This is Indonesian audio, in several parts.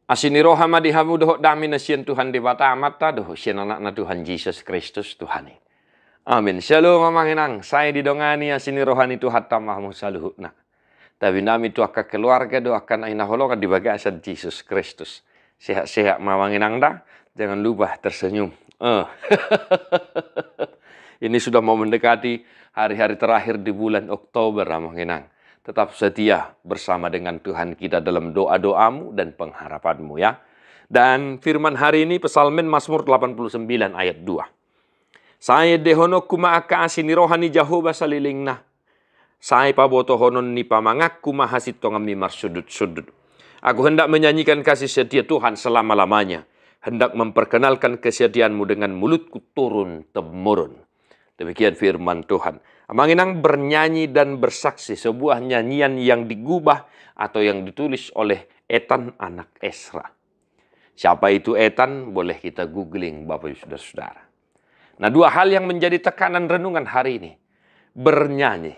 Asini roha madihamu doho dami nasian Tuhan di bata amata doho sian anak na Tuhan Yesus Kristus Tuhan. Amin. Shalom mamanginang. Saya didongani asini rohani Tuhan tamahmu saluhutna. Tapi nami tu akka keluarga doakan aina holongan di bagasan Yesus Kristus. Sehat-sehat mamanginang dah. Jangan lupa tersenyum. Ini sudah mau mendekati hari-hari terakhir di bulan Oktober mamanginang. Tetap setia bersama dengan Tuhan kita dalam doa-doamu dan pengharapanmu ya. Dan firman hari ini Psalmen Mazmur 89 ayat 2. Saya dehono kumaaka asini rohani Jehovah salilingna. Saya paboto honon ni pamangak kumahasit tongam mimar sudut-sudut. Aku hendak menyanyikan kasih setia Tuhan selama-lamanya. Hendak memperkenalkan kesetiaanmu dengan mulutku turun-temurun. Demikian firman Tuhan. Amanginang bernyanyi dan bersaksi, sebuah nyanyian yang digubah atau yang ditulis oleh Etan anak Esra. Siapa itu Etan? Boleh kita googling Bapak Ibu Saudara-saudara. Nah, dua hal yang menjadi tekanan renungan hari ini. Bernyanyi.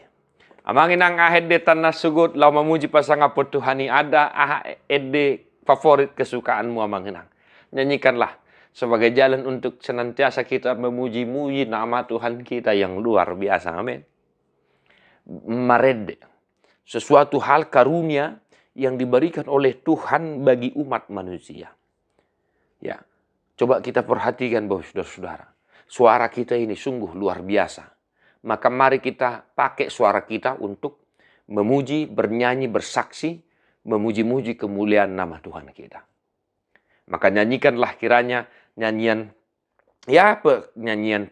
Amanginang ahed detan nasugut lau memuji pasang apa Tuhani ada ede favorit kesukaanmu amanginang. Nyanyikanlah sebagai jalan untuk senantiasa kita memuji-muji nama Tuhan kita yang luar biasa. Amin. Marede. Sesuatu hal karunia yang diberikan oleh Tuhan bagi umat manusia. Ya, coba kita perhatikan bahwa saudara-saudara. Suara kita ini sungguh luar biasa. Maka mari kita pakai suara kita untuk memuji, bernyanyi, bersaksi, memuji-muji kemuliaan nama Tuhan kita. Maka nyanyikanlah kiranya nyanyian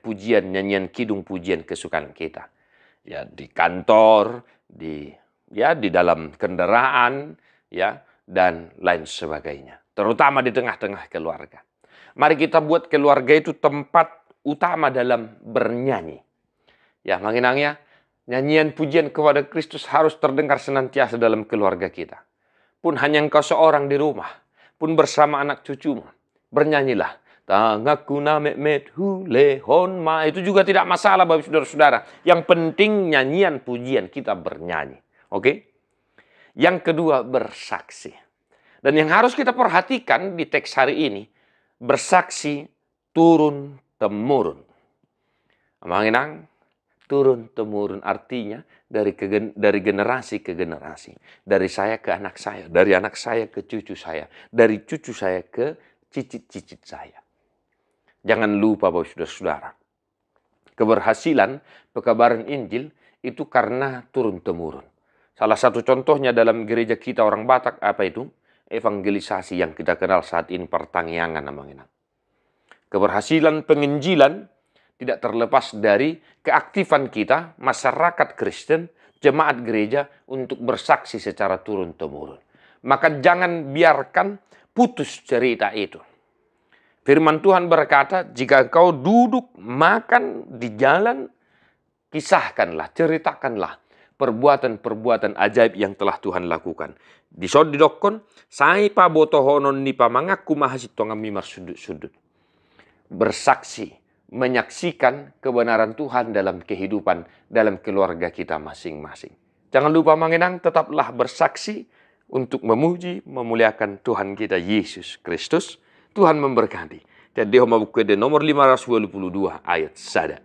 pujian, nyanyian kidung pujian kesukaan kita. Ya, di kantor, di dalam kendaraan, ya, dan lain sebagainya. Terutama di tengah-tengah keluarga. Mari kita buat keluarga itu tempat utama dalam bernyanyi. Ya, manginangnya, nyanyian pujian kepada Kristus harus terdengar senantiasa dalam keluarga kita. Pun hanya engkau seorang di rumah, pun bersama anak cucumu, bernyanyilah. Tangakuna memet hulehon ma. Itu juga tidak masalah Bapak Saudara-saudara. Yang penting nyanyian pujian kita bernyanyi. Oke? Yang kedua bersaksi. Dan yang harus kita perhatikan di teks hari ini, bersaksi turun-temurun. Amanginang, turun-temurun artinya dari generasi ke generasi. Dari saya ke anak saya, dari anak saya ke cucu saya, dari cucu saya ke cicit-cicit saya. Jangan lupa Bapak Saudara-saudara. Keberhasilan pekabaran Injil itu karena turun-temurun. Salah satu contohnya dalam gereja kita orang Batak apa itu? Evangelisasi yang kita kenal saat ini pertangyangan namanya. Keberhasilan penginjilan tidak terlepas dari keaktifan kita, masyarakat Kristen, jemaat gereja untuk bersaksi secara turun-temurun. Maka jangan biarkan putus cerita itu. Firman Tuhan berkata, jika kau duduk makan di jalan, kisahkanlah, ceritakanlah perbuatan-perbuatan ajaib yang telah Tuhan lakukan. Di sodidokon, sai pa botohonon ni pamangaku mahasit tongam mimar sudut-sudut. Bersaksi, menyaksikan kebenaran Tuhan dalam kehidupan, dalam keluarga kita masing-masing. Jangan lupa manginang, tetaplah bersaksi untuk memuji, memuliakan Tuhan kita Yesus Kristus. Tuhan memberkati. Jadi Homa buku de nomor 522 ayat 1.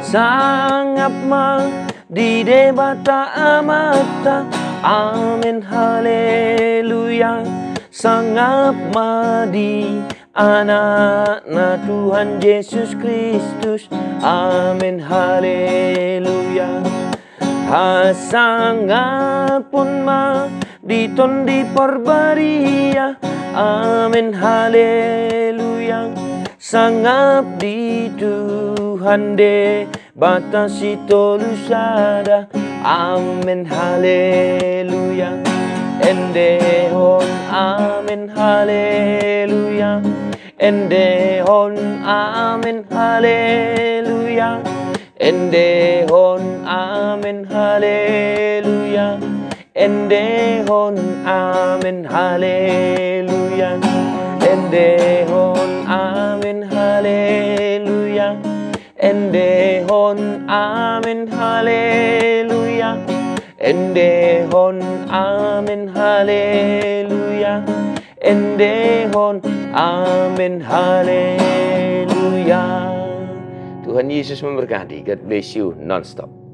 Sangat di debata amata, amin haleluya. Sangat di anak na Tuhan Yesus Kristus, amin haleluya. Sangat pun diton di perbaria, amin haleluya. Sangat di Tuhan de batasi tolusada, amin haleluya. Endehon amin haleluya. Endehon amin haleluya. Endehon amin haleluya. Endehon amin haleluya. Endehon amin haleluya. Endehon amin, haleluya. Endehon, amin, haleluya. Endehon, amin, haleluya. Tuhan Yesus memberkati. God bless you non-stop.